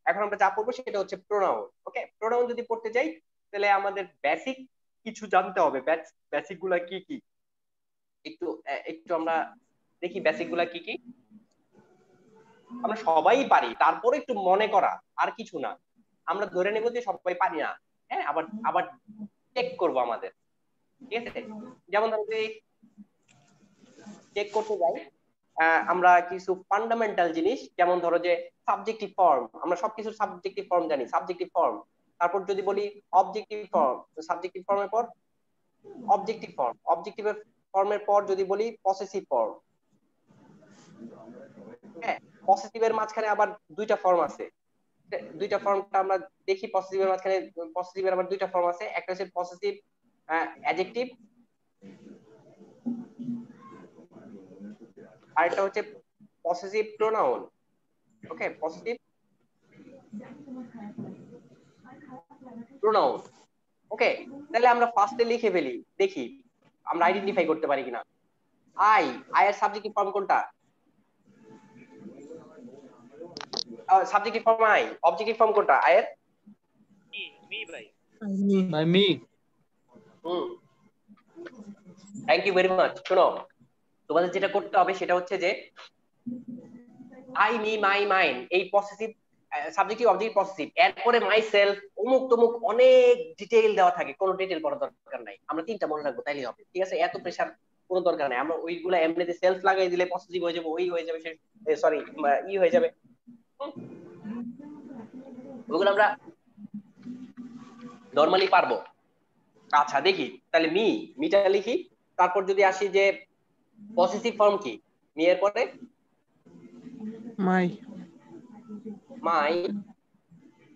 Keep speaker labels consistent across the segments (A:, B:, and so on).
A: এখন আমরা যা পড়বো সেটা হচ্ছে প্রোনাউন। ওকে, প্রোনাউন যদি পড়তে যাই তাহলে আমাদের বেসিক কিছু জানতে হবে। বেসিক গুলা কি কি একটু একটু আমরা দেখি বেসিক গুলা কি কি। আমরা সবাই পারি, তারপরে একটু মনে করা, আর কিছু না। আমরা ধরে নেব যে সবাই পারি না, হ্যাঁ, আবার আবার চেক করব আমাদের, ঠিক আছে। যেমন ধরো যে চেক করতে যাই আমরা কিছু ফান্ডামেন্টাল জিনিস, যেমন ধরো যে সাবজেক্টিভ ফর্ম, আমরা সবকিছুর সাবজেক্টিভ ফর্ম জানি, সাবজেক্টিভ ফর্ম। তারপর যদি বলি অবজেক্টিভ ফর্ম, সাবজেক্টিভ ফর্মের পর অবজেক্টিভ ফর্ম, অবজেক্টিভ ফর্মের পর যদি বলি পসেসিভ ফর্ম। হ্যাঁ, পসেসিভের মাঝখানে আবার দুইটা ফর্ম আছে, দুইটা ফর্মটা আমরা দেখি। পসেসিভের মাঝখানে পসেসিভের আবার দুইটা ফর্ম আছে, একটা হচ্ছে পসেসিভ অ্যাডজেক্টিভ, আর একটা হচ্ছে পসেসিভ প্রোনাউন। ওকে, পসেসিভ প্রোনাউন। ওকে, তাহলে আমরা ফার্স্টে লিখে ফেলি, দেখি আমরা আইডেন্টিফাই করতে পারি কিনা। আই, আই এর সাবজেক্টিভ ফর্ম কোনটা? Subjective form I, objective form কোনটা আই এর?
B: মি ভাই।
C: By me.
A: Thank you very much. শোনো, তোমাদের যেটা করতে হবে সেটা হচ্ছে যে আই, মি, মাই, মাইন, এই পসেসিভ সাবজেক্টিভ অবজেক্টিভ পসেসিভ, এরপরে মাই সেলফ, অমুক তমুক অনেক ডিটেইল দেওয়া থাকে, কোনো ডিটেইল পড়ার দরকার নাই, আমরা তিনটা মনে রাখবো তাইলেই হবে, ঠিক আছে। এত প্রেসার কোনো দরকার নাই। আমরা ওইগুলো এমনিতে সেলফ লাগাই দিলে পসেসিভ হয়ে যাবে, ওই হয়ে যাবে, সরি ই হয়ে যাবে, ওগুলো আমরা নরমালি পারবো। আচ্ছা দেখি তাহলে মিটা লিখি। তারপর যদি আসি যে পসেসিভ ফর্ম কি, মি এর পরে
D: মাই,
A: মাই,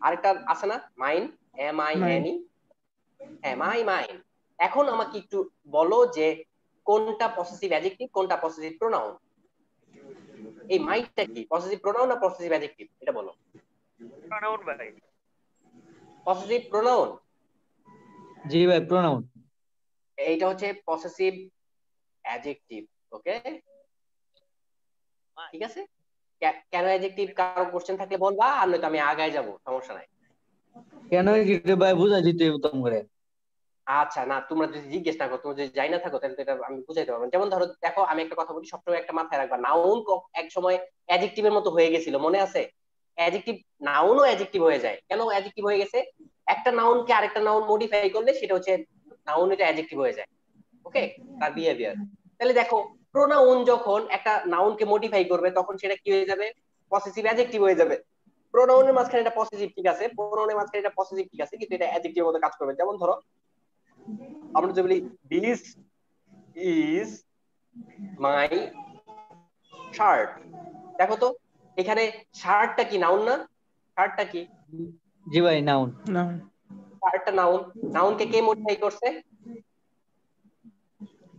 A: আরেকটা আছে না mine, M I N E, হ্যাঁ মাই মাইন। এখন আমাকে একটু বলো যে কোনটা পসেসিভ অ্যাডজেক্টিভ, কোনটা পসেসিভ প্রোনাউন। এই মাইটা কি পসেসিভ প্রোনাউন না পসেসিভ অ্যাডজেক্টিভ, এটা বলো।
B: প্রোনাউন ভাই।
A: Possessive pronoun.
C: জি ভাই, প্রোনাউন।
A: এইটা হচ্ছে পসেসিভ অ্যাডজেক্টিভ। ওকে, ঠিক আছে। কেন অ্যাডজেক্টিভ, কারো কোশ্চেন থাকলে বলবা, আর নয়তো আমি আগায় যাব, সমস্যা নাই।
C: কেন কি ভাই বুঝাই দিতে উত্তম করে।
A: আচ্ছা না, তোমরা যদি জিজ্ঞেস না করো, তোমরা যদি যাই না থাকো, তাহলে তো এটা আমি বুঝাইতে পারবো না। যেমন ধরো দেখো, আমি একটা কথা বলি, সবসময় একটা মাথায় রাখবা, নাউন এক সময় অ্যাডজেক্টিভের মতো হয়ে গেছিল, মনে আছে? অ্যাডজেক্টিভ, নাউনও অ্যাডজেক্টিভ হয়ে যায়। কেন অ্যাডজেক্টিভ হয়ে গেছে? একটা নাউনকে আরেকটা নাউন মডিফাই করলে সেটা হচ্ছে নাউন, এটা অ্যাডজেক্টিভ হয়ে যায়। ওকে, তার বিহেভিয়ার। তাহলে দেখো, প্রোনাউন যখন একটা নাউনকে মডিফাই করবে তখন সেটা কি হয়ে যাবে? পসেসিভ অ্যাডজেক্টিভ হয়ে যাবে। প্রোনাউনের মাঝখানে এটা পসেসিভ, ঠিক আছে, প্রোনাউনের মাঝখানে এটা পসেসিভ, ঠিক আছে, কিন্তু এটা অ্যাডজেক্টিভের মতো কাজ করবে। যেমন ধরো আমরা যদি বলি দিস ইজ মাই শার্ট, দেখো তো এখানে শার্টটা কি নাউন না? শার্টটা কি?
C: জি ভাই, নাউন।
A: শার্টটা নাউন। নাউনকে কে মডিফাই করছে?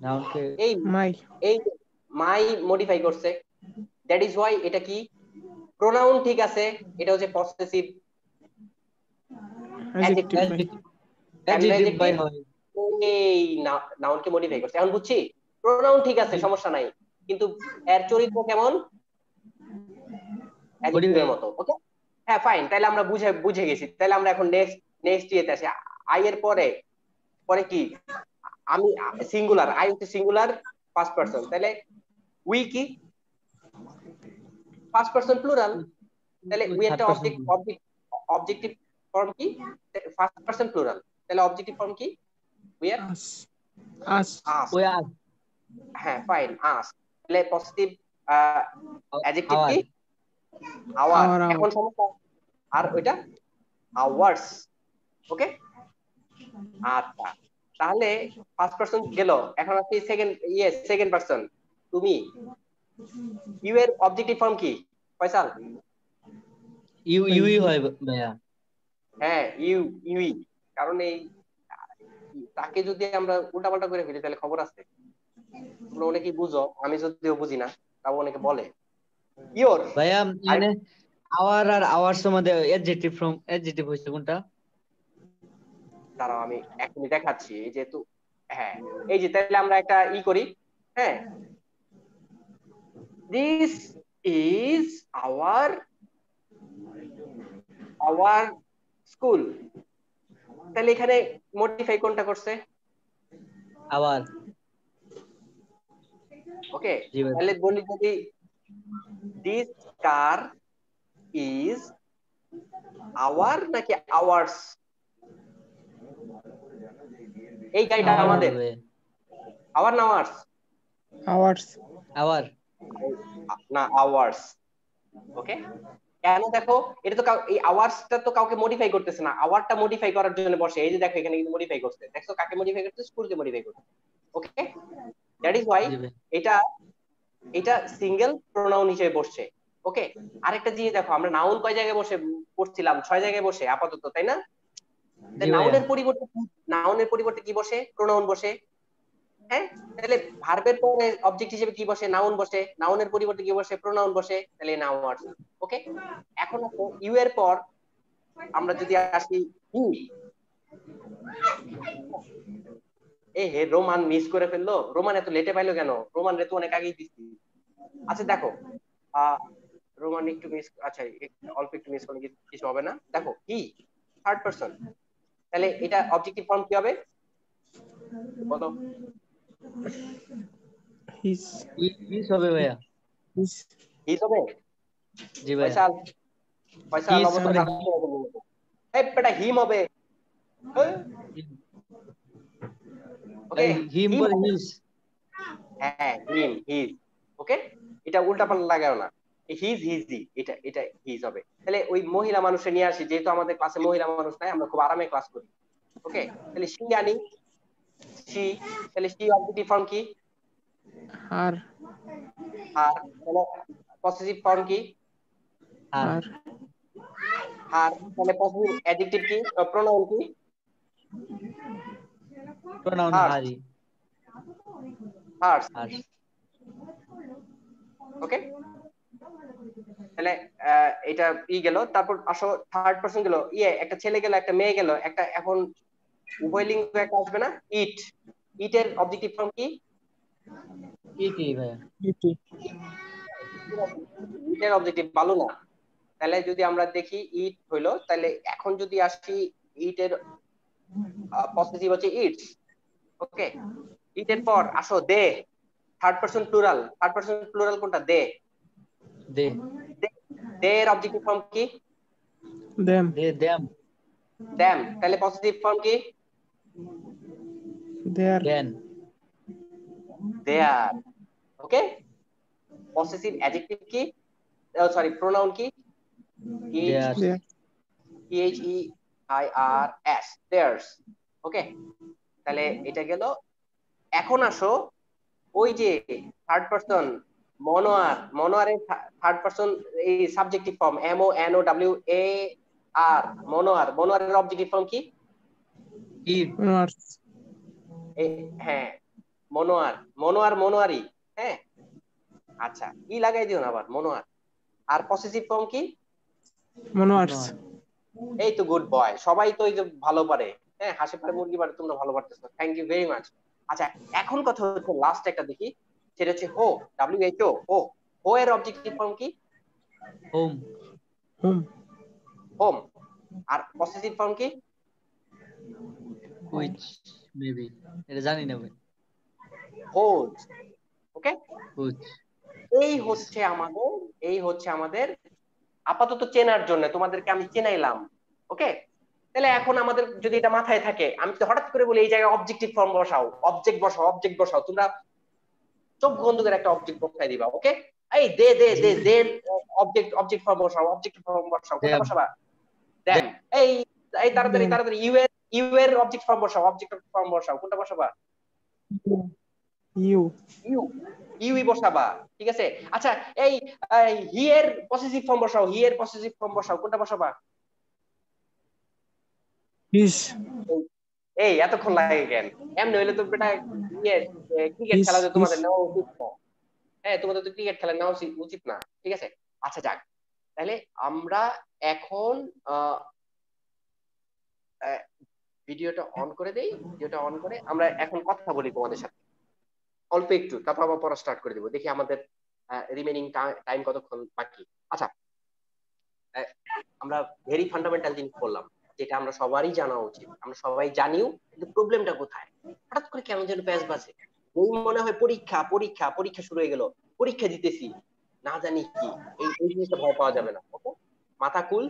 C: নাউনকে
A: এই এই মাই মডিফাই করছে। দ্যাট ইজ ওয়াই এটা কি প্রোনাউন, ঠিক আছে, এটা হচ্ছে পসেসিভ অ্যাডজেক্টিভ।
C: অ্যাডজেক্টিভ ভাই হয়।
A: এই নাউনকে মডিফাই করছে, এখন বুঝছি। প্রোনাউন ঠিক আছে, সমস্যা নাই, কিন্তু এর চরিত্র কেমন? অ্যাডজেক্টিভের মতো। ওকে, হ্যাঁ ফাইন, তাহলে আমরা বুঝে গেছি। তাহলে আমরা এখন নেক্সট ইয়েতে আসি। আই এর পরে পরে কি? আমি সিঙ্গুলার, আই হচ্ছে সিঙ্গুলার ফার্স্ট পারসন, তাহলে উই কি ফার্স্ট পারসন প্লুরাল। তাহলে উই একটা অবজেক্টিভ ফর্ম কি? First person plural. তাহলে অবজেক্টিভ ফর্ম কি? উই আর
D: আস,
A: হ্যাঁ ফাইন, আস। তাহলে পজিটিভ অ্যাডজেক্টিভ কি?
D: আওয়ার।
A: আওয়ার। এখন সমস্যা, আর ওইটা আওয়ার্স। ওকে, আচ্ছা, তাহলে ফার্স্ট পারসন গেল, এখন আসি সেকেন্ড পারসন, তুমি। ইউ এর অবজেক্টিভ ফর্ম কি ফয়সাল?
C: ইউই হয় ভাইয়া।
A: হ্যাঁ ইউই, কারণ এই তাকে যদি আমরা উল্টাপাল্টা করে ফেলি তাহলে খবর আছে। তোমরা অনেকেই বুঝো, আমি যদিও বুঝি না, তাও অনেকে বলে ইওর।
C: ভাইয়া মানে আওয়ার আর আওয়ার্স মধ্যে অ্যাডজেক্টিভ হইছে কোনটা?
A: দাঁড়াও আমি এখনই দেখাচ্ছি, এই যেহেতু, হ্যাঁ এই যে, তাহলে আমরা একটা করি। হ্যাঁ, this is our our school, তাহলে এখানে মডিফাই কোনটা করছে?
C: আওয়ার।
A: ওকে,
C: জি ভাই।
A: তাহলে বলি যদি দিস কার ইজ আওয়ার নাকি আওয়ার্স? এই গাড়িটা
C: আওয়ার
A: আমাদের,
C: হবে।
A: আওয়ার না আওয়ার্স?
D: Hours.
C: আওয়ার।
A: না, আওয়ার্স। ওকে, কেন দেখো, এটা তো এই আওয়ার্সটা তো কাউকে মডিফাই করতেছে না, আওয়ারটা মডিফাই করার জন্য বসে। এই যে দেখো এখানে কিন্তু মডিফাই করছে, দেখছো কাকে মডিফাই করছে? স্কুলকে মডিফাই করছে। ওকে, দ্যাট ইজ ওয়াই
C: জি ভাই।
A: এটা এটা সিঙ্গেল প্রোনাউন হিসেবে বসছে। ওকে, আরেকটা জিনিস দেখো, আমরা নাউন কয় জায়গায় বসে পড়ছিলাম? 6 জায়গায় বসে আপাতত, তাই না?
C: জি ভাইয়া।
A: নাউনের পরিবর্তে কি বসে? প্রোনাউন বসে। হ্যাঁ, তাহলে ভার্বের পরে অবজেক্ট হিসেবে কি বসে? নাউন বসে। নাউনের পরিবর্তে কি বসে? প্রোনাউন বসে। তাহলে নাউন। ওকে, এখন ইউ এর পর আমরা যদি আসি হি, এ হে রোমান মিস করে ফেললো। রোমান এত লেটে পাইলো কেন? রোমান রে তো অনেক আগেই দিচ্ছি। আচ্ছা দেখো, রোমান একটু মিস, আচ্ছা অল্প একটু মিস করলে কিছু হবে না। দেখো হি থার্ড পারসন, তাহলে এটা অবজেক্টিভ ফর্ম কি হবে বলো?
D: His.
C: হিস হবে ভাইয়া।
D: His.
A: হিজ হবে।
C: জি ভাইয়া।
A: ফয়সাল, ফয়সাল
C: হিস
A: অবস্থা
C: মানে
A: খারাপ হয়ে গেল। এই বেটা হিম হবে। ওকে,
C: হিম
A: হিম
C: পরে
A: হবে।
C: হিস।
A: হ্যাঁ, হিম, হিজ। ওকে, এটা উল্টাপাল্টা লাগাও না। হিজ, হিজি, এটা এটা হিজ হবে। তাহলে ওই মহিলা মানুষে নিয়ে আসি, যেহেতু আমাদের ক্লাসে মহিলা মানুষ নাই, আমরা খুব আরামে ক্লাস করি। ওকে, তাহলে সি আনি, সি, তাহলে সি অবজেক্টিভ ফর্ম কি?
D: Her.
A: আর তাহলে পসেসিভ ফর্ম কি?
C: আর।
D: Her.
A: আর তাহলে পসেসিভ অ্যাডজেক্টিভ কি? প্রোনাউন কি?
C: প্রোনাউন
A: হার্স,
C: হারি।
A: হার্স।
C: আর।
A: ওকে, তাহলে এটা গেল। তারপর আসো থার্ড পারসন গেল, একটা ছেলে গেল, একটা মেয়ে গেল, একটা এখন উভয় লিঙ্গ একটা আসবে না? ইট, ইটের অবজেক্টিভ ফর্ম কি?
C: ইটি ভাইয়া।
D: Iti.
A: ইটের অবজেক্টিভ ভালো না। তাহলে যদি আমরা দেখি ইট হইলো, তাহলে এখন যদি আসি ইটের পসেসিভ হচ্ছে ইটস। ওকে, ইটের পর আসো they, third person plural. Third person plural কোনটা? দে।
C: দে।
A: দে এর অবজেক্টিভ ফর্ম কি?
D: Them.
C: They them.
A: দ্যাম। তাহলে পজিটিভ ফর্ম কি?
D: There.
C: Then.
A: Their. Okay, possessive adjective কি? সরি, প্রোনাউন কি?
C: দেয়ার।
D: There.
A: THEIRS, theirs। ওকে, তাহলে এটা গেল। এখন আসো ওই যে থার্ড পারসন মনোয়ার, মনোয়ারের থার্ড পারসন এই সাবজেক্টিভ ফর্ম MONOWAR, মনোয়ার। মনোয়ারের অবজেক্টিভ ফর্ম কি?
C: ইট।
D: Onwards.
A: হ্যাঁ, মনোয়ার, মনোয়ার, মনোয়ারি। হ্যাঁ, আচ্ছা ই লাগাই দিও না আবার, মনোয়ার। আর পসেসিভ ফর্ম কি?
D: Onwards.
A: এই তো গুড বয়, সবাই তো এই যে ভালো পারে। হ্যাঁ, হাসি পারে মুরগি পারে, তোমরা ভালো পারতেছো, থ্যাংক ইউ ভেরি মাচ। আচ্ছা, এখন কথা হচ্ছে লাস্ট একটা দেখি, সেটা হচ্ছে হো, WHO, হো। হো এর অবজেক্টিভ ফর্ম কি?
C: হোম।
D: Home.
A: হোম। আর পসেসিভ ফর্ম কি?
C: হুইচ মেবি, এটা জানি না ভাই।
A: হোজ। Okay,
C: which.
A: এই হচ্ছে আমাদের আপাতত চেনার জন্য, তোমাদেরকে আমি চেনাইলাম। ওকে, তাহলে এখন আমাদের যদি এটা মাথায় থাকে, আমি তো হঠাৎ করে বলি এই জায়গায় অবজেক্টিভ ফর্ম বসাও, অবজেক্ট বসাও, অবজেক্ট বসাও, তোমরা চোখ বন্ধ করে একটা অবজেক্ট বসাই দিবা। ওকে, এই দে they they they object form বসাও, অবজেক্ট ফর্ম বসাও, কোনটা
C: দেম।
A: বসাবা? দেন। এই এই তাড়াতাড়ি
D: Them.
A: তাড়াতাড়ি ইউ এর অবজেক্ট ফর্ম বসাও, অবজেক্ট ফর্ম বসাও, কোনটা বসাবা?
D: You.
A: ইউ, ইউই বসাবা। ঠিক আছে, আচ্ছা এই হি এর পসেসিভ ফর্ম বসাও, হি এর পসেসিভ ফর্ম বসাও, কোনটা বসাবা?
D: His.
A: এই এতক্ষণ লাগে কেন? এমনি হইলে তো বেটা ক্রিকেট
D: His.
A: খেলাতে
D: His.
A: তোমাদের নেওয়া উচিত না। হ্যাঁ, তোমাদের তো ক্রিকেট খেলা নেওয়া উচিত না। ঠিক আছে, আচ্ছা যাক, তাহলে আমরা এখন ভিডিওটা অন করে দেই। ভিডিওটা অন করে আমরা এখন কথা বলি তোমাদের সাথে অল্প একটু, তারপর আবার পড়া স্টার্ট করে দিব। দেখি আমাদের রিমেনিং টাইম কতক্ষণ বাকি। আচ্ছা, আমরা ভেরি ফান্ডামেন্টাল জিনিস বললাম, যেটা আমরা সবারই জানা উচিত, আমরা সবাই জানিও, কিন্তু প্রবলেমটা কোথায়? হঠাৎ করে কেমন যেন প্যাচ বাজে, এই মনে হয় পরীক্ষা পরীক্ষা পরীক্ষা শুরু হয়ে গেল, পরীক্ষা দিতেছি না জানি কি। এই জিনিসটা ভয় পাওয়া যাবে না, ওকে? মাথা কুল,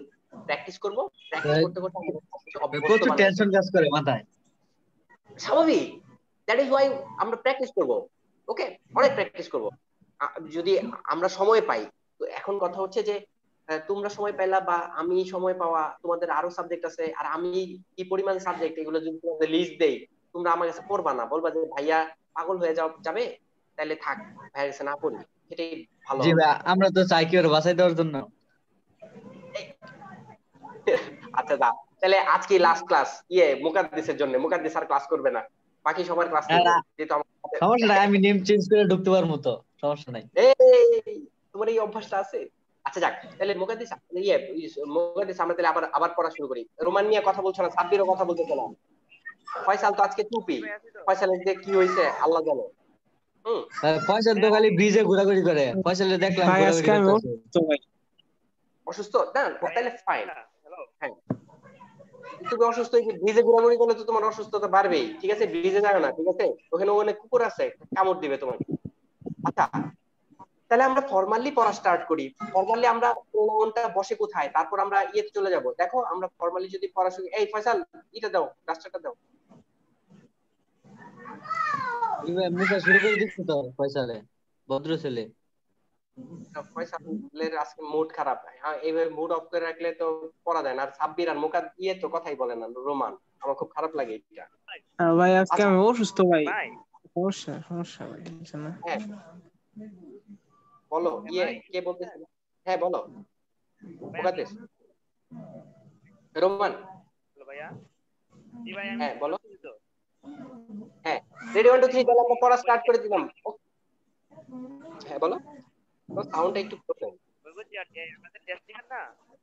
A: প্র্যাকটিস করব, প্র্যাকটিস করতে করতে আমাদের সবকিছু অভ্যস্ত
C: প্রচুর
A: বানাবো।
C: টেনশন কাজ করে মাথায়।
A: স্বাভাবিক, দ্যাট ইজ ওয়াই আমরা প্র্যাকটিস করব, ওকে? অনেক প্র্যাকটিস করব যদি আমরা সময় পাই। তো এখন কথা হচ্ছে যে তোমরা সময় পাইলা বা আমি সময় পাওয়া, তোমাদের আরো সাবজেক্ট আছে, আর আমি কি পরিমাণ সাবজেক্ট, এগুলো যদি তোমাদের লিস্ট দেই, তোমরা আমার কাছে পড়বা না, বলবা যে ভাইয়া পাগল হয়ে যাবে, তাহলে থাক, ভাইয়ের কাছে না পড়ি, সেটাই ভালো
C: জি
A: হবে।
C: ভাই, আমরা তো চাই কি ওর বাঁচাই দেওয়ার জন্য।
A: আচ্ছা দা, তাহলে আজকে লাস্ট ক্লাস মুকাদ্দিসের জন্য, মুকাদ্দিস আর ক্লাস করবে না, বাকি সবার ক্লাস
C: না
A: নিব,
C: না,
A: যেহেতু আমার
C: সমস্যা নাই, আমি নেম চেঞ্জ করে ঢুকতে পারবো তো, সমস্যা নাই।
A: এই তোমার এই অভ্যাসটা আছে। আচ্ছা যাক, তাহলে মুকাদ্দিস মুকাদ্দিস আমরা তাহলে আবার আবার পড়া শুরু করি। রোমান নিয়ে কথা বলছো না, সাব্বিরও কথা বলতেছো না, ফয়সাল তো আজকে চুপি,
B: ভাই আছি তো।
A: ফয়সালের যে কি হয়েছে আল্লাহ জানে।
C: ফয়সাল তো খালি ব্রিজে ঘোরাঘুরি করে, ফয়সালে দেখলাম
D: ভাই
C: ঘোরাঘুরি
D: আজকে আমি
C: করতেছে।
D: অসুস্থ ভাই।
A: অসুস্থ না? তাহলে ফাইন।
B: হ্যালো।
A: হ্যাঁ, তুমি অসুস্থ হয়ে ব্রিজে ঘোরাঘুরি করলে তো তোমার অসুস্থতা বাড়বেই, ঠিক আছে? ব্রিজে যাও না, ঠিক আছে? ওখানে অনেক কুকুর আছে, কামড় দিবে তোমাকে। আচ্ছা, তাহলে আমরা ফর্মালি পড়া স্টার্ট করি। ফর্মালি আমরা প্রোনাউনটা বসে কোথায়, তারপর আমরা ইয়েতে চলে যাব। দেখো আমরা ফর্মালি যদি পড়া শুরু, এই ফয়সাল এটা দাও, ডাস্টারটা দাও।
C: মুখে শুরু করে দিচ্ছে তো ফয়সালে, ভদ্র ছেলে।
A: ফয়সালের আজকে মুড খারাপ, এইভাবে মুড অফ করে রাখলে তো পড়া যায় না। আর সাব্বির আর মুকাদ ইয়ে তো কথাই বলে না, রোমান, আমার খুব খারাপ লাগে এটা।
D: ভাই আজকে
A: আচ্ছা,
D: আমি অসুস্থ ভাই।
B: ভাই
D: সমস্যা সমস্যা ভাই, বুঝছেন না?
A: হ্যাঁ বলো,
B: ভাই
A: কে বলতেছিল? হ্যাঁ বলো,
B: ভাই আমি
A: মুকাদ্দেস, রোমান।
B: হ্যালো ভাইয়া। জি ভাই আমি
A: হ্যাঁ বলো।
B: শুনতেছি তো।
A: হ্যাঁ, রেডি 1 2 3, তাহলে আমরা পড়া স্টার্ট
B: পরীক্ষা
A: করে দিলাম। হ্যাঁ বলো, তো সাউন্ডটা একটু প্রবলেম,
B: বলছি আর আমাদের টেস্টিং এর না। হ্যালো।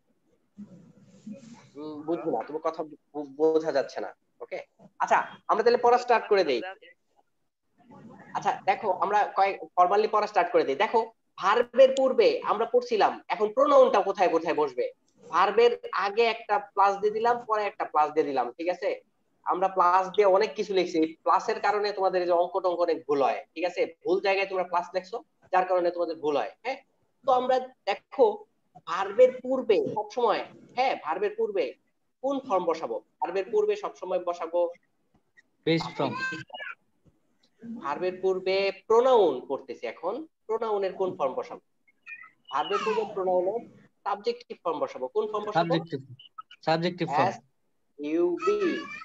A: বুঝবো না, তোমার কথা বোঝা যাচ্ছে না, ওকে? আচ্ছা, আমরা তাহলে পড়া
B: বলছি
A: স্টার্ট
B: আমাদের
A: করে দেই।
B: ক্লাস।
A: আচ্ছা দেখো, আমরা কয়েক ফর্মালি পড়া স্টার্ট করে দিই। দেখো, ভার্বের পূর্বে আমরা পড়ছিলাম, এখন প্রোনাউনটা কোথায় কোথায় বসবে। ভার্বের আগে একটা প্লাস দিয়ে দিলাম, পরে একটা প্লাস দিয়ে দিলাম, ঠিক আছে? আমরা প্লাস দিয়ে অনেক কিছু লিখছি, প্লাসের কারণে তোমাদের এই যে অঙ্ক টঙ্ক অনেক ভুল হয়, ঠিক আছে? ভুল জায়গায় তোমরা প্লাস লিখছো, যার কারণে তোমাদের ভুল হয়। হ্যাঁ, তো আমরা দেখো ভার্বের পূর্বে সবসময়, হ্যাঁ ভার্বের পূর্বে কোন ফর্ম বসাবো? ভার্বের পূর্বে সবসময় বসাবো
C: বেস্ট ফ্রম।
A: সাবজেক্টিভ। ভার্বের পূর্বে প্রোনাউন করতেছি, এখন প্রোনাউনের কোন ফর্ম বসাবো? ভার্বের পূর্বে প্রোনাউনের সাবজেক্টিভ ফর্ম বসাবো। কোন ফর্ম বসাবো?
C: Subjective, subjective form.
A: S U B,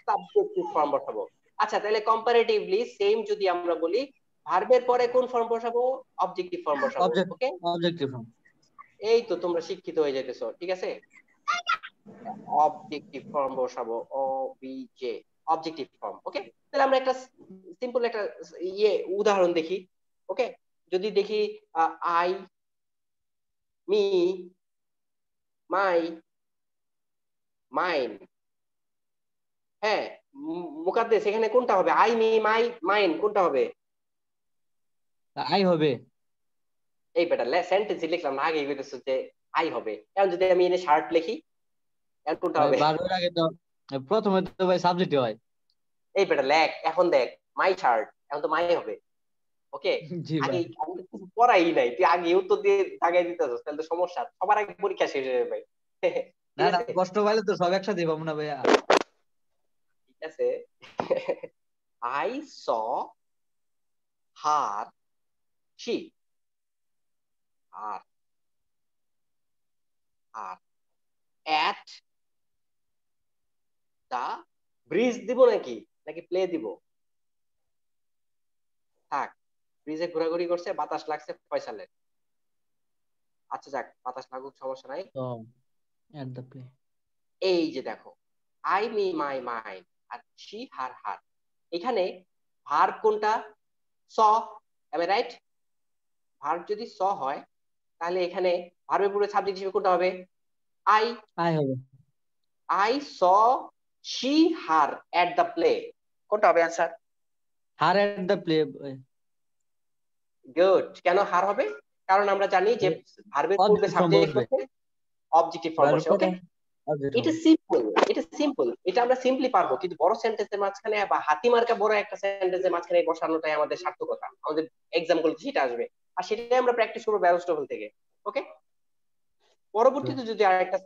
A: subjective form বসাবো। আচ্ছা, তাহলে কম্পারেটিভলি সেম যদি আমরা বলি, ভার্বের পরে কোন ফর্ম বসাবো? অবজেক্টিভ ফর্ম বসাবো,
C: অবজেক্ট,
A: ওকে?
C: Objective from.
A: এই তো তোমরা শিক্ষিত হয়ে যেতেছো, ঠিক আছে? অবজেক্টিভ ফর্ম বসাবো, ও বি জে, অবজেক্টিভ ফর্ম, ওকে? তাহলে আমরা একটা সিম্পল একটা উদাহরণ দেখি, ওকে? যদি দেখি আই, মি, মাই, মাইন। হ্যাঁ, মুকাদ্দেস এখানে কোনটা হবে? আই, মি, মাই, মাইন কোনটা হবে?
C: আই হবে।
A: এই বেটা সেন্টেন্স লিখলাম না, আগে কইতেছো যে আই হবে। এখন যদি আমি এনে শার্ট লিখি, এখন কোনটা
C: ভাই
A: হবে?
C: বারবার আগে তো প্রথমে তো ভাই সাবজেক্টিভ হয়।
A: এই বেটা লেখ, এখন দেখ, মাই শার্ট, এখন তো মাই হবে, ওকে?
C: জি
A: আগে
C: ভাই।
A: আমি তো কিছু পড়াই নাই, তুই আগে উত্তর দিয়ে দাগাই দিতেছিস, তাহলে তো সমস্যা, সবার আগে পরীক্ষা শেষ হয়ে যাবে।
C: না
A: ঠিক
C: না,
A: আছে,
C: কষ্ট পাইলে তো সব একসাথে পাবো না ভাইয়া।
A: ঠিক আছে। আই স হার শি, আর আর এট দা ব্রিজ দিব নাকি, নাকি প্লে দিব? থাক, ব্রিজে ঘোরাঘুরি করছে, বাতাস লাগছে ফয়সালের। আচ্ছা যাক, বাতাস লাগুক, সমস্যা নাই।
C: তো এট দ্য প্লে।
A: এই যে দেখো, আই মি মাই মাইন, আর শি হার হার। এখানে ভার্ব কোনটা? Saw, am I right? Verb যদি স হয়, তাহলে এখানে ভার্বের পূর্বে সাবজেক্ট হিসেবে কোনটা হবে? আই।
C: আই হবে।
A: I saw she her at the play, কোনটা হবে answer?
C: Her at the play.
A: Good. কেন হার হবে? কারণ আমরা জানি যে ভার্বের পূর্বে
C: অবজেক্টিভ ফ্রম
A: সাবজেক্ট
C: বসবে।
A: হচ্ছে অবজেক্টিভ ফর্ম
C: ভার্বের
A: বসে,
C: পরে
A: ওকে?
C: Object
A: এটা
C: হবে।
A: সিম্পল, এটা সিম্পল, এটা আমরা সিম্পলি পারবো, কিন্তু বড় সেন্টেন্সের মাঝখানে বা হাতিমার্কা বড় একটা সেন্টেন্সের মাঝখানে বসানোটাই আমাদের সার্থকতা, আমাদের এক্সাম গুলোতে সেটা আসবে, আর সেটাই আমরা প্র্যাকটিস করবো ব্যারোস্টোভেল থেকে। ওকে, পরবর্তীতে যদি আরেকটা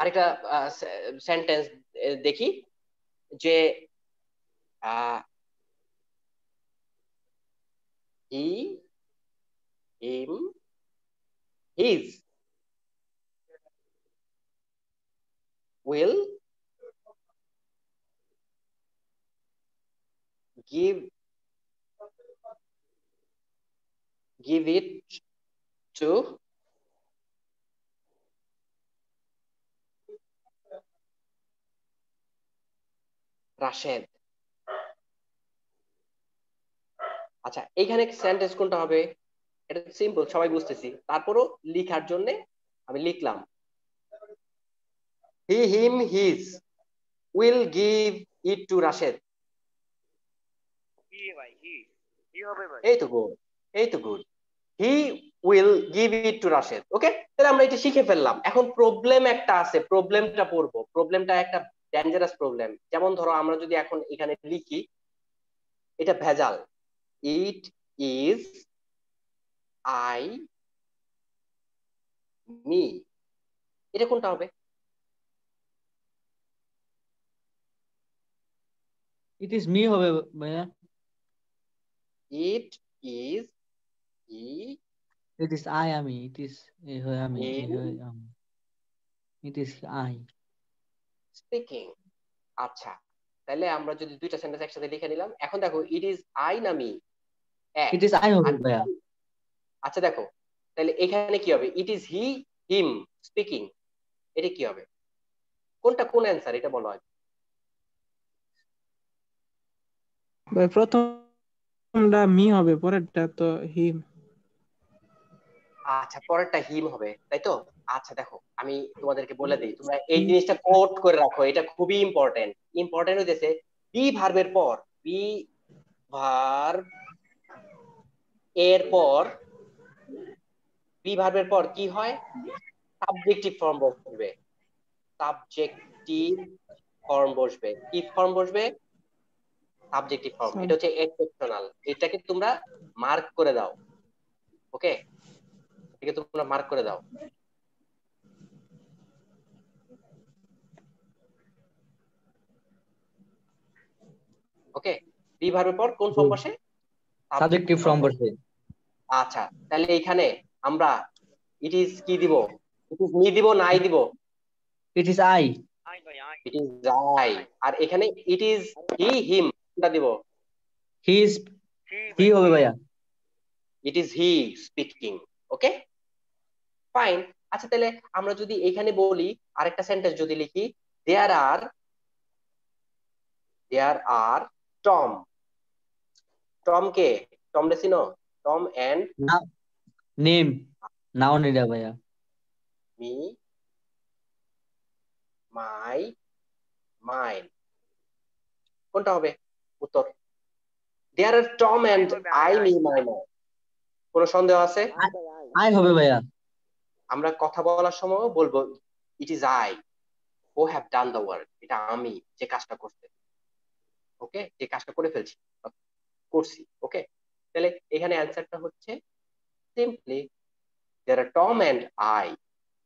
A: আরেকটা সেন্টেন্স দেখি, যে he, him, his will give it to Rashed. আচ্ছা, এইখানে সেন্টেন্স কোনটা হবে? এটা সিম্পল, সবাই বুঝতেছি, তারপরও লিখার জন্য আমি লিখলাম he, him, his will give it to Rashed.
B: He ভাই, হি হবে ভাই।
A: এই তো গুড, এই তো good, he will give it to Rashed. Okay, তাহলে আমরা এটা শিখে ফেললাম। এখন প্রবলেম একটা আছে, প্রবলেমটা পড়বো। প্রবলেমটা একটা ডেঞ্জারাস প্রবলেম। যেমন ধরো আমরা যদি এখন এখানে লিখি, এটা ভেজাল, ইট ইজ আই মি, এটা কোনটা হবে?
C: It is me হবে ভাইয়া।
A: It is E,
C: It is I আমি, it is এ হয় আমি, এ
A: ইন
C: হয় আমি। It is I.
A: স্পিকিং। আচ্ছা, তাহলে আমরা যদি দুইটা সেন্টেন্স একসাথে লিখে নিলাম, এখন দেখো ইট ইজ আই না মি? এক।
C: It is I হবে
A: আর
C: ভাইয়া।
A: আচ্ছা দেখো, তাহলে এখানে কি হবে? It is he, him speaking, এটা কি হবে? কোনটা কোন অ্যান্সার এটা বলো আগে।
D: ভাই প্রথমটা মি হবে, পরেরটা তো হিম।
A: আচ্ছা, পরেরটা হিম হবে, তাই তো? আচ্ছা দেখো, আমি তোমাদেরকে বলে দিই, তোমরা এই জিনিসটা কোট করে রাখো, এটা খুবই ইম্পর্টেন্ট। ইম্পর্টেন্ট হইতেছে বি ভার্বের পর, বি ভার্ব এর পর, বি ভার্বের পর কি হয়? সাবজেক্টিভ ফর্ম বসবে, সাবজেক্টিভ ফর্ম বসবে। কি ফর্ম বসবে? Subjective form. এটা হচ্ছে এক্সেপশনাল, এটাকে তোমরা মার্ক করে দাও। ওকে, এটাকে তোমরা মার্ক করে দাও। ওকে, বি ভার্বের পর কোন ফর্ম বসে? সাবজেক্টিভ
C: সাবজেক্টিভ
A: ফর্ম
C: ফর্ম
A: বসে।
C: বসে।
A: আচ্ছা, তাহলে এখানে আমরা ইট ইজ কি দিব? ইট ইজ মি দিব, নাই দিব?
C: It is I.
B: আই ভাই, আই।
A: It is I. আর এখানে ইট ইজ হি, হিম, কোনটা দিব?
C: He is
B: হি
C: he
B: ভাই,
C: হবে
B: হি।
C: ভাইয়া।
A: It is he speaking. Okay, fine. আচ্ছা, তাহলে আমরা যদি এখানে বলি, আরেকটা সেন্টেন্স যদি লিখি, দেয়ার আর, দেয়ার are Tom. Tom K? Tom রে চিনো? টম এন্ড
C: না, নেম নাউন এটা ভাইয়া।
A: মি, মাই, মাইন, কোনটা হবে উত্তর? দেয়ার আর টম
B: আই
A: এন্ড
B: হবে,
A: আই,
B: আই, আই।
A: মি, মাই, মাই। কোনো সন্দেহ আছে?
B: আই ভাই, আই।
C: I হবে ভাইয়া।
A: আমরা কথা বলার সময় বলবো ইট is I who have done the work, এটা আমি যে কাজটা করতে, ওকে, যে কাজটা করে ফেলছি, করছি। ওকে, তাহলে এখানে অ্যান্সারটা হচ্ছে simply there are Tom and I.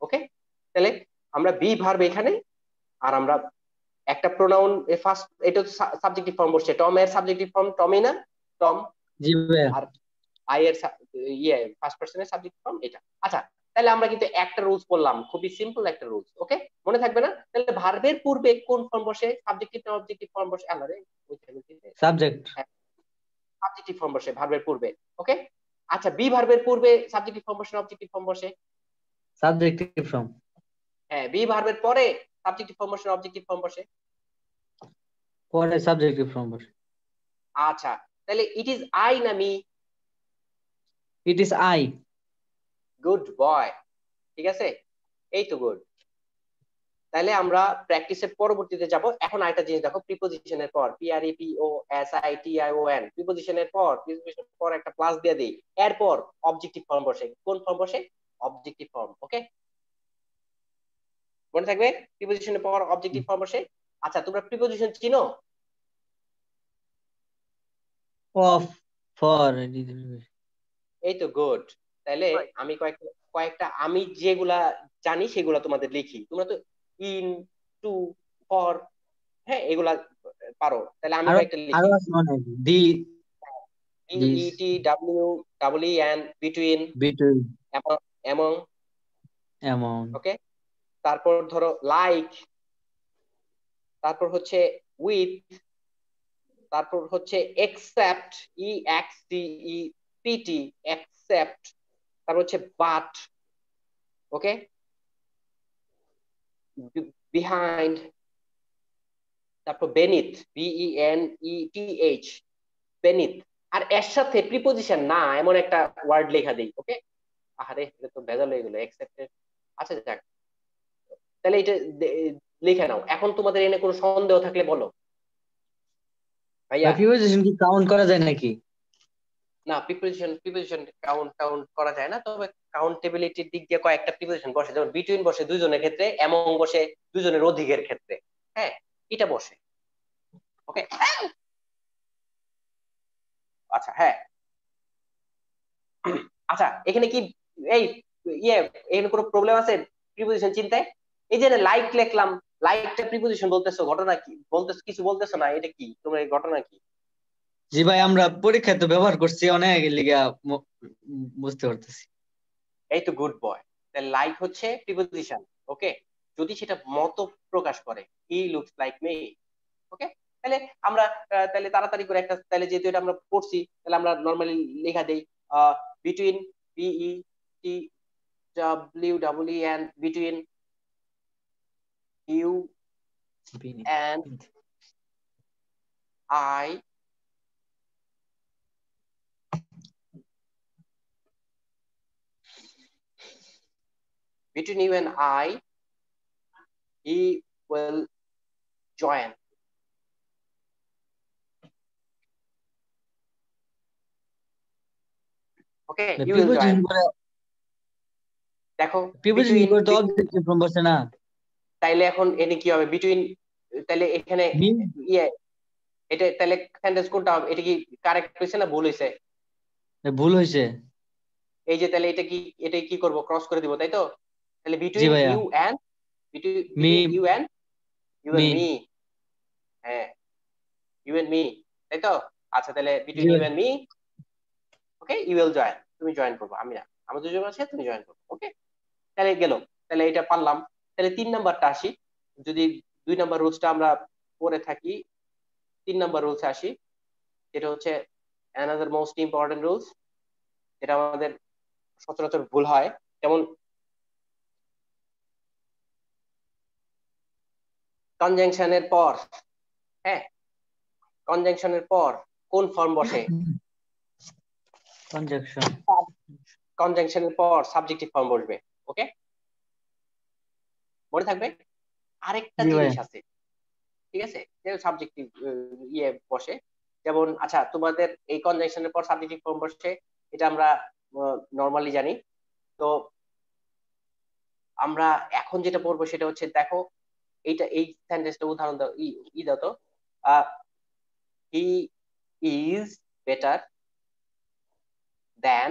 A: Okay, তাহলে আমরা বি ভার্ব এখানে, আর আমরা একটা প্রোনাউন ফার্স্ট, এটা সাবজেক্টিভ ফর্ম বসছে, টম এর সাবজেক্টিভ ফর্ম টমই না? টম।
C: জি ভাইয়া।
A: আর আই এর ফার্স্ট পার্সনের সাবজেক্টিভ ফর্ম এটা। আচ্ছা, তাহলে আমরা কিন্তু একটা রুলস বললাম, খুবই সিম্পল একটা রুলস। ওকে, মনে থাকবে না? তাহলে ভার্বের পূর্বে কোন ফর্ম বসে? সাবজেক্টিভ না অবজেক্টিভ ফর্ম বসে? আলাদা
C: সাবজেক্ট।
A: সাবজেক্টিভ ফর্ম বসে ভার্বের পূর্বে। ওকে, আচ্ছা, বি ভার্বের পূর্বে সাবজেক্টিভ ফর্ম বসে না অবজেক্টিভ ফর্ম বসে?
C: Subjective form.
A: হ্যাঁ, বি ভার্বের পরে সাবজেক্টিভ ফর্ম বসে না অবজেক্টিভ ফর্ম বসে?
C: পরে সাবজেক্টিভ ফর্ম বসে।
A: আচ্ছা, তাহলে ইট ইজ আই না me?
C: It is I.
A: Good boy, ঠিক আছে, এই তো গুড। তাহলে আমরা প্র্যাকটিসের পরবর্তীতে যাব। এখন আরেকটা জিনিস দেখো, প্রিপোজিশনের পর, P R E P O S I T I O N, প্রিপোজিশনের পর একটা প্লাস দিয়ে দিই, এরপর অবজেক্টিভ ফর্ম বসে। কোন ফর্ম বসে? Objective form. ওকে, মনে থাকবে প্রিপোজিশনের পর অবজেক্টিভ ফর্ম বসে। আচ্ছা তোমরা প্রিপোজিশন চিনো?
C: অফ, ফর,
A: এই তো গুড। তাইলে
B: ভাই
A: আমি কয়েকটা আমি যেগুলা জানি সেগুলা তোমাদের লিখি। তোমরা তো ইন, টু, ফর, হ্যাঁ এগুলা পারো, তাহলে আমি
C: আরো
A: কয়েকটা
C: আরো
A: লিখি।
C: আছে অনেক। The,
A: E
C: this,
A: E T W double E N, between,
C: between,
A: among,
C: amount,
A: okay. তারপর ধরো লাইক, তারপর হচ্ছে উইথ, তারপর হচ্ছে except, E X T E P T, except, তারপর হচ্ছে বাট, ওকে, বিহাইন্ড, তারপর beneath, B E N E T H, beneath. আর এর সাথে প্রিপোজিশন না এমন একটা ওয়ার্ড লেখা দেই, ওকে। আরে এটা তো ভেজাল হয়ে গেলো, এক্সেপ্টেড। আচ্ছা যাক, তাহলে এটা লিখে নাও। এখন তোমাদের এনে কোনো সন্দেহ থাকলে বলো ভাইয়া।
C: প্রিপোজিশন কি কাউন্ট করা যায় নাকি?
A: না, প্রিপোজিশন কাউন্ট কাউন্ট করা যায় না, তবে কাউন্টেবিলিটির দিক দিয়ে কয়েকটা প্রিপোজিশন বসে, যেমন বিটুইন বসে দুইজনের ক্ষেত্রে, এমং বসে দুইজনের অধিকের ক্ষেত্রে, হ্যাঁ এটা বসে, ওকে। আচ্ছা হ্যাঁ, আচ্ছা এখানে কি এই ইয়ে এখানে কোনো প্রবলেম আছে প্রিপোজিশন চিন্তায়? এই যে লাইক লিখলাম, লাইকটা প্রিপোজিশন বলতেছো, ঘটনা কি বলতেছো? কিছু বলতেছো না, এটা কি তোমার এই ঘটনা কি?
C: জি ভাই, আমরা পরীক্ষায় তো ব্যবহার করছি অনেক, লিগা বুঝতে পারতেছি।
A: এই তো গুড বয়। তাহলে লাইক হচ্ছে প্রিপোজিশন, ওকে, যদি সেটা মত প্রকাশ করে, হি লুকস লাইক মি, ওকে। তাহলে আমরা তাহলে তাড়াতাড়ি করে একটা, তাহলে যেহেতু এটা আমরা পড়ছি তাহলে আমরা নর্মালি লেখা দেই, between, B E T W double E N, between you and I, between you and I, he will join. Okay, he will join.
C: Preposition করে,
A: দেখো
C: প্রিপোজিশন
A: between,
C: করে তো অবজেক্টিভ ফর্ম বসে না।
A: তাইলে এখন এনে কি হবে? between, তাইলে এখানে
C: মি,
A: ইয়ে এটা তাহলে সেন্টেন্স কোনটা হবে? এটা কি কারেক্ট হয়েছে না ভুল হয়েছে?
C: ভুল হয়েছে।
A: এই যে তাহলে এটা কি করব? ক্রস করে দিব, তাই তো? তাহলে
C: জি
A: between
C: ভাইয়া।
A: you and,
C: me,
A: between you
C: me,
A: and me, হ্যাঁ you and me, তাই তো? আচ্ছা তাহলে
C: জি
A: between you
C: ভাই।
A: and me, okay, you will join, তুমি জয়েন করবে, আমি না, আমরা দুজন আছে, তুমি জয়েন করবে, ওকে। তাহলে গেল, তাহলে এটা পারলাম। তাহলে 3 নাম্বারটা আসি, যদি 2 নাম্বার রুলসটা আমরা পড়ে থাকি, 3 নাম্বার রুলসে আসি, যেটা হচ্ছে অ্যানাদার মোস্ট ইম্পর্টেন্ট রুলস, যেটা আমাদের সচরাচর ভুল হয়। যেমন কনজাংশনের পর, হ্যাঁ কনজাংশনের পর কোন ফর্ম বসে?
C: কনজাংশন,
A: কনজাংশনের পর সাবজেক্টিভ ফর্ম বসবে, ওকে, মনে থাকবে। আরেকটা
C: জি ভাই।
A: জিনিস আছে, ঠিক আছে, যে সাবজেক্টিভ ইয়ে বসে, যেমন আচ্ছা তোমাদের এই কনজাংশনের পর সাবজেক্টিভ ফর্ম বসে, এটা আমরা নর্মালি জানি। তো আমরা এখন যেটা পড়বো সেটা হচ্ছে, দেখো এই সেন্টেন্সটা উদাহরণ দাও, দাও তো, he is better than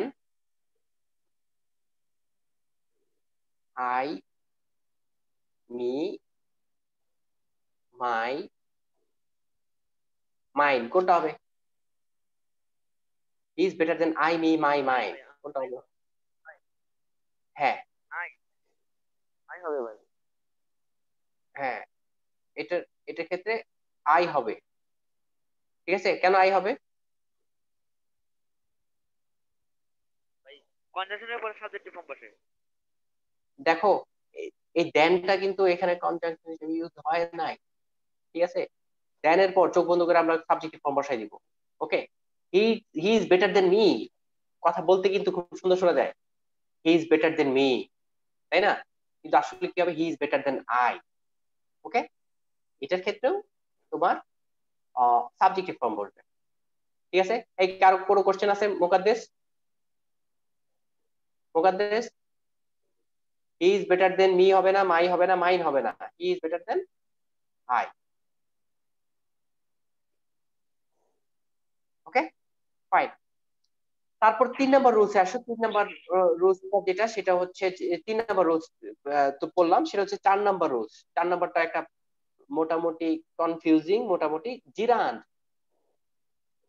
A: I, me, my, mine, কোনটা হবে? Is better than I, me, my, mine, কোনটা হবে? হ্যাঁ
B: আই আই হবে ভাই।
A: হ্যাঁ, এটা এটার ক্ষেত্রে আই হবে, ঠিক আছে। কেন আই হবে?
B: ভাই কনজাংশনের পরে সাবজেক্টিভ ফর্ম বসে।
A: দেখো এই দেনটা কিন্তু এখানে কনজাংশন হিসেবে ইউজ হয় নাই, ঠিক আছে। দেনের পর চোখ বন্ধ করে আমরা সাবজেক্টিভ ফর্ম বসাই দিব, okay. He he is better than me, কথা বলতে কিন্তু খুব সুন্দর শোনা যায়, he is better than me, তাই না? কিন্তু আসলে কি হবে? He is better than I, okay. এটার ক্ষেত্রেও তোমার সাবজেক্টিভ ফর্ম বসবে, ঠিক আছে। এই কারো কোনো কোশ্চেন আছে? Mokaddes, Mokaddes, he is better than me হবে না, মাই হবে না, মাইন হবে না, he is better than I. Okay fine. তারপর 3 নম্বর রুলসে আসো। 3 নম্বর রুলস যেটা, সেটা হচ্ছে 3 নম্বর রুলস তো বললাম, সেটা হচ্ছে 4 নম্বর রুলস। 4 নম্বরটা একটা মোটামুটি কনফিউজিং, মোটামুটি জিরান।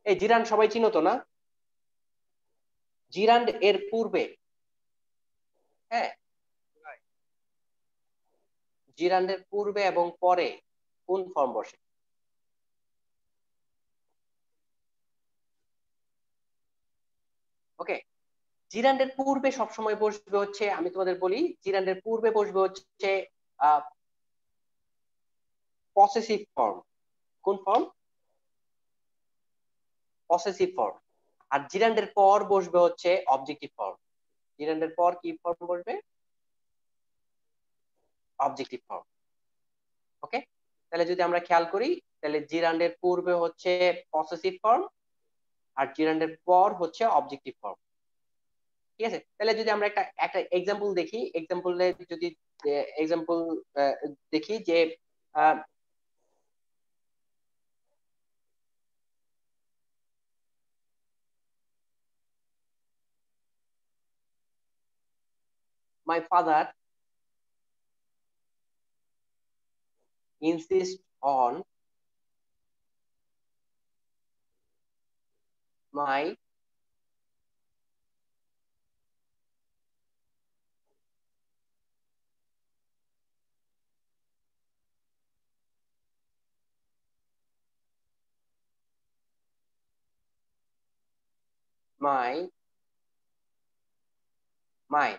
A: এই জিরান সবাই চিনো তো না? জিরান্ড এর পূর্বে, হ্যাঁ, জিরান্ডের পূর্বে এবং পরে কোন ফর্ম বসে? ওকে, জিরান্ডের পূর্বে সবসময় বসবে হচ্ছে, আমি তোমাদের বলি, জিরান্ডের পূর্বে বসবে হচ্ছে পসেসিভ ফর্ম। কোন ফর্ম? Possessive form. আর জিরান্ডের পর বসবে হচ্ছে অবজেক্টিভ ফর্ম। জিরান্ডের পর কি ফর্ম বসবে? Objective form. ওকে, তাহলে যদি আমরা খেয়াল করি, তাহলে জিরান্ডের পূর্বে হচ্ছে পসেসিভ ফর্ম, আর জিরান্ডের পর হচ্ছে অবজেক্টিভ ফর্ম। ঠিক আছে, তাহলে যদি আমরা একটা একটা এক্সাম্পল দেখি, এক্সাম্পলে যদি এক্সাম্পল দেখি যে my father insist on my my my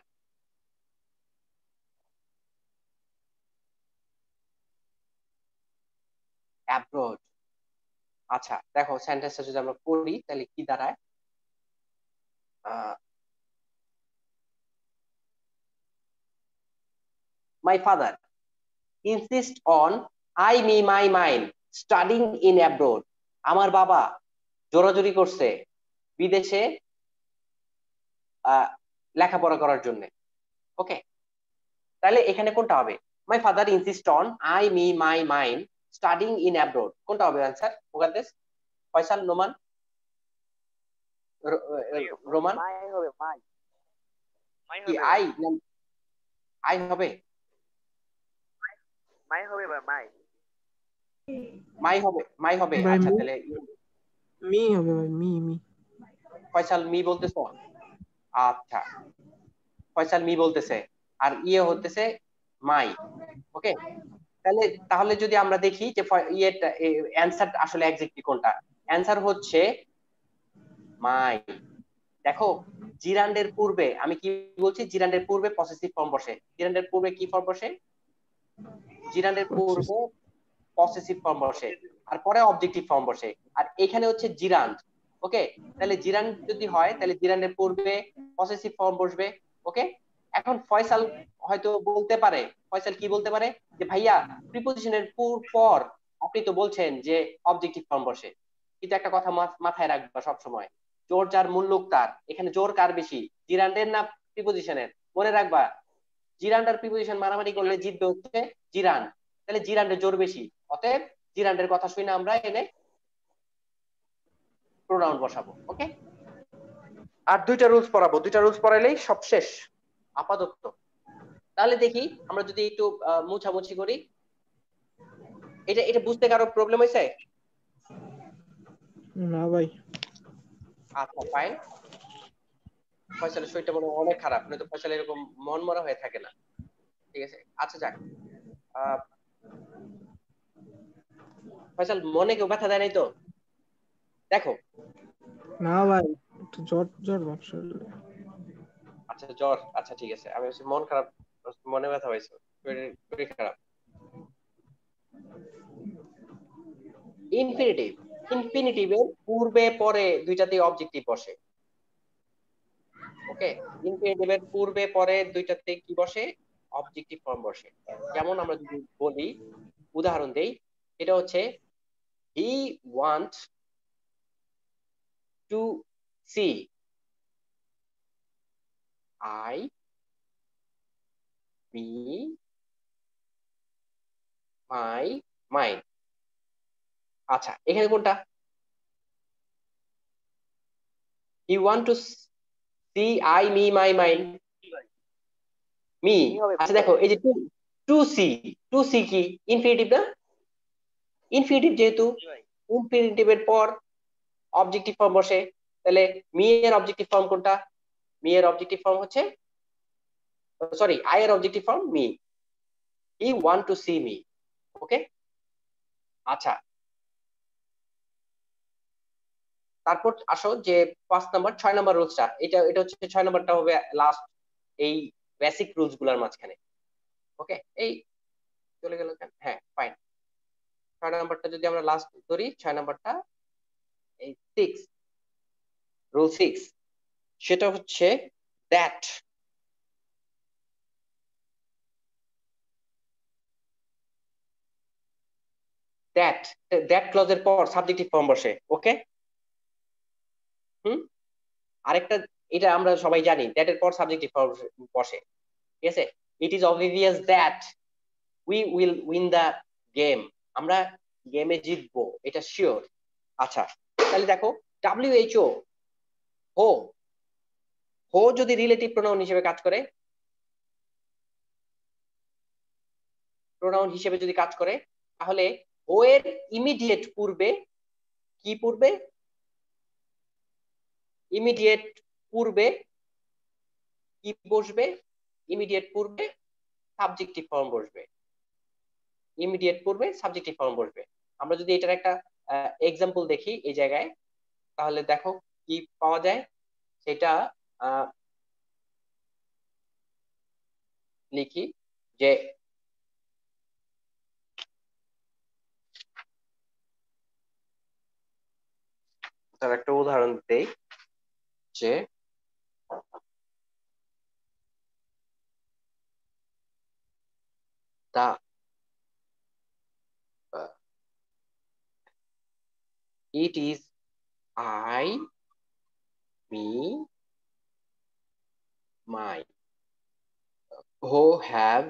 A: abroad। আচ্ছা দেখো, সেন্টেন্সটা যদি আমরা পড়ি তাহলে কি দাঁড়ায়? My father insist on I me my mind studying in abroad. আমার বাবা জোরাজুরি করছে বিদেশে লেখাপড়া করার জন্য। ওকে, তাহলে এখানে কোনটা হবে? My father insist on I me my mind studying in abroad, কোনটা হবে অ্যান্সার? মুকাদ্দেস, ফয়সাল, নোমান, রোমান?
B: মাই হবে, মাই মাই
A: কি
B: হবে
A: আই
B: ভাই,
A: না আই হবে?
B: মাই হবে ভাই, মাই।
A: মাই হবে, মাই হবে।
D: ভাই
A: আচ্ছা
D: মি,
A: তাহলে
D: মি হবে ভাই, মি মি।
A: ফয়সাল মি বলতেছো? আচ্ছা, ফয়সাল মি বলতেছে, আর ইয়ে হতেছে মাই। ওকে, তাহলে তাহলে যদি আমরা দেখি যে ইয়েটা অ্যান্সার আসলে এক্স্যাক্টলি কোনটা, অ্যান্সার হচ্ছে মাই। দেখো, জিরান্ডের পূর্বে আমি কি বলছি? জিরান্ডের পূর্বে পসেসিভ ফর্ম বসে। জিরান্ডের পূর্বে কি ফর্ম বসে? জিরান্ডের পূর্বে পসেসিভ ফর্ম বসে, আর পরে অবজেক্টিভ ফর্ম বসে। আর এখানে হচ্ছে জিরান্ড। ওকে, তাহলে জিরান্ড যদি হয় তাহলে জিরান্ডের পূর্বে পসেসিভ ফর্ম বসবে। ওকে, এখন ফয়সাল হয়তো বলতে পারে, ফয়সাল কি বলতে পারে যে ভাইয়া প্রিপোজিশনের পর আপনি তো বলছেন যে অবজেক্টিভ ফর্ম বসে, কিন্তু একটা কথা মাথায় রাখবা সব সময়, জোর যার মুল্লুক তার। এখানে জোর কার বেশি, জিরান্ডের না প্রিপোজিশনের? মনে রাখবা, জিরান্ড আর প্রিপোজিশন মারামারি করলে জিতবে হচ্ছে জিরান্ড। তাহলে জিরান্ডের জোর বেশি, অতএব জিরান্ডের কথা শুনে আমরা এনে প্রোনাউন বসাবো। ওকে, আর 2টা রুলস পড়াবো, 2টা রুলস পড়াইলেই সব শেষ আপাতত। তাহলে দেখি আমরা যদি একটু মুছামুছি করি। এটা এটা বুঝতে কারো প্রবলেম হয়েছে?
D: না ভাই।
A: আচ্ছা ফাইন। ফয়সালের শরীরটা মনে হয় অনেক খারাপ, নয়তো ফয়সাল এরকম মন মরা হয়ে থাকে না। ঠিক আছে, আচ্ছা যাক। আহ ফয়সাল মনে কেউ ব্যথা দেয় নাই তো? দেখো,
D: না ভাই, একটু জ্বর জ্বর ভাবছে।
A: আচ্ছা জ্বর, আচ্ছা ঠিক আছে, আমি ভাবছি মন খারাপ, মনে ব্যথা হয়েছে, শরীর খারাপ। ইনফিনিটিভ, ইনফিনিটিভের পূর্বে পরে দুইটাতেই অবজেক্টিভ বসে। ওকে, ইনফিনিটিভের পূর্বে পরে দুইটাতে কি বসে? অবজেক্টিভ ফর্ম বসে। যেমন আমরা যদি বলি, উদাহরণ দেই, এটা হচ্ছে he want to see I me, my, mine. আচ্ছা, এখানে কোনটা? You want to see, I, me, my, mine,
B: জি ভাই,
A: মি।
B: মি হবে, মি
A: আচ্ছা
B: হবে।
A: দেখো, এই যে to, to see, to see কি ইনফিনিটিভ না? ইনফিনিটিভ যেহেতু,
B: জি ভাই,
A: ইনফিনিটিভের পর অবজেক্টিভ ফর্ম বসে, তাহলে মি এর অবজেক্টিভ ফর্ম কোনটা? মি এর অবজেক্টিভ ফর্ম হচ্ছে, সরি, আই এর objective form me. He want to see me. Okay. আচ্ছা, তারপর আসো যে 5 নাম্বার 6 নাম্বার রুলসটা, এটা এটা হচ্ছে 6 নাম্বারটা হবে লাস্ট এই বেসিক রুলস গুলার মাঝখানে। ওকে, এই চলে গেল কেন? হ্যাঁ, ফাইন। 6 নাম্বারটা যদি আমরা লাস্ট ধরি, 6 নাম্বারটা এই 6, রুল 6, সেটা হচ্ছে দ্যাট, দ্যাট, দ্যাট ক্লজের পর সাবজেক্টিভ ফর্ম বসে। ওকে। হুম। আরেকটা, এটা আমরা সবাই জানি, দ্যাট এর পর সাবজেক্টিভ ফর্ম বসে। ঠিক আছে। It is obvious that we will win the game, আমরা গেমে জিতবো, এটা শিওর। আচ্ছা, তাহলে দেখো, WHO, হো, হো যদি রিলেটিভ প্রোনাউন হিসেবে কাজ করে, প্রোনাউন হিসেবে যদি কাজ করে, তাহলে হো এর ইমিডিয়েট পূর্বে কি পূর্বে? ইমিডিয়েট পূর্বে কি বসবে? ইমিডিয়েট পূর্বে সাবজেক্টিভ ফর্ম বসবে। ইমিডিয়েট পূর্বে সাবজেক্টিভ ফর্ম বসবে। আমরা যদি এটার একটা এক্সাম্পল দেখি এই জায়গায়, তাহলে দেখো কি পাওয়া যায় সেটা। আহ, লিখি যে, তার একটা উদাহরণ দেই যে, the, it is I, me, my, who have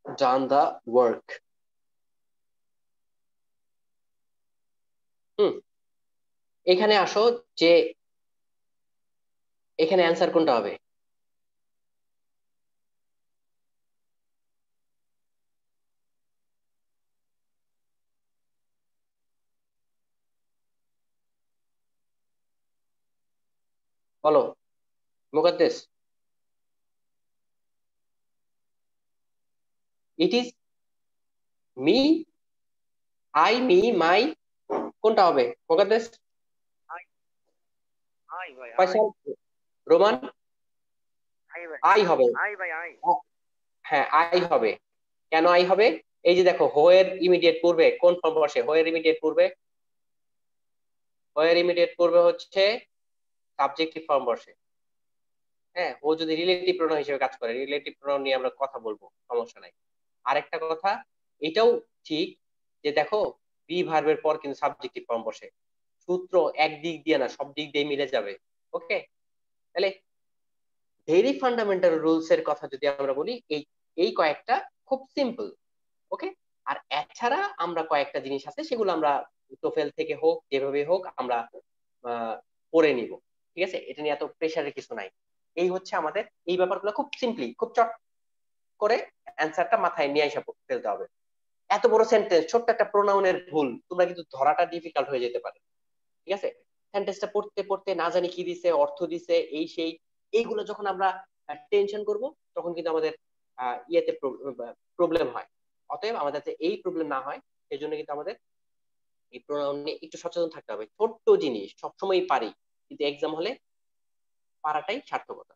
A: done the work. হুম। এখানে আসো যে, এখানে অ্যান্সার কোনটা হবে? বলো Mukaddes. It is me, I, me, my, কোনটা হবে মুকাদ্দেস?
B: আই, আই ভাই, আই,
A: ফয়সাল, রোমান?
B: আই ভাই,
A: আই হবে।
B: আই ভাই, আই।
A: হ্যাঁ, আই হবে। কেন আই হবে? এই যে দেখো, হো এর ইমিডিয়েট পূর্বে কোন ফর্ম বসে? হো এর ইমিডিয়েট পূর্বে, হো এর ইমিডিয়েট পূর্বে হচ্ছে সাবজেক্টিভ ফর্ম বসে। হ্যাঁ, ও যদি রিলেটিভ প্রোনাউন হিসেবে কাজ করে, রিলেটিভ প্রোনাউন নিয়ে আমরা কথা বলবো, সমস্যা নাই। আরেকটা কথা, এটাও ঠিক যে দেখো, বি ভার্বের পর কিন্তু সাবজেক্টিভ ফর্ম বসে। সূত্র একদিক দিয়ে না, সব দিক দিয়ে মিলে যাবে। ওকে। তাহলে ভেরি ফান্ডামেন্টাল রুলস এর কথা যদি আমরা বলি, এই এই কয়েকটা খুব সিম্পল। ওকে। আর এছাড়া আমরা কয়েকটা জিনিস আছে, সেগুলো আমরা টোফেল থেকে হোক, যেভাবে হোক আমরা পড়ে নিব। ঠিক আছে, এটা নিয়ে এত প্রেশারের কিছু নাই। এই হচ্ছে আমাদের, এই ব্যাপারগুলো খুব সিম্পলি, খুব চট করে অ্যান্সারটা মাথায় নিয়ে এসে ফেলতে হবে। এত বড় সেন্টেন্স, ছোট্ট একটা প্রোনাউনের ভুল তোমরা কিন্তু ধরাটা ডিফিকাল্ট হয়ে যেতে পারে। ঠিক আছে। সেন্টেন্সটা পড়তে পড়তে না জানি কি দিছে, অর্থ দিছে, এই সেই, এইগুলো যখন আমরা টেনশন করব, তখন কিন্তু আমাদের ইয়েতে প্রবলেম হয়। অতএব আমাদের যাতে এই প্রবলেম না হয়, সেই জন্য কিন্তু আমাদের এই প্রোনাউন নিয়ে একটু সচেতন থাকতে হবে। ছোট্ট জিনিস সবসময় পারি, কিন্তু এক্সাম হলে পারাটাই সার্থকতা।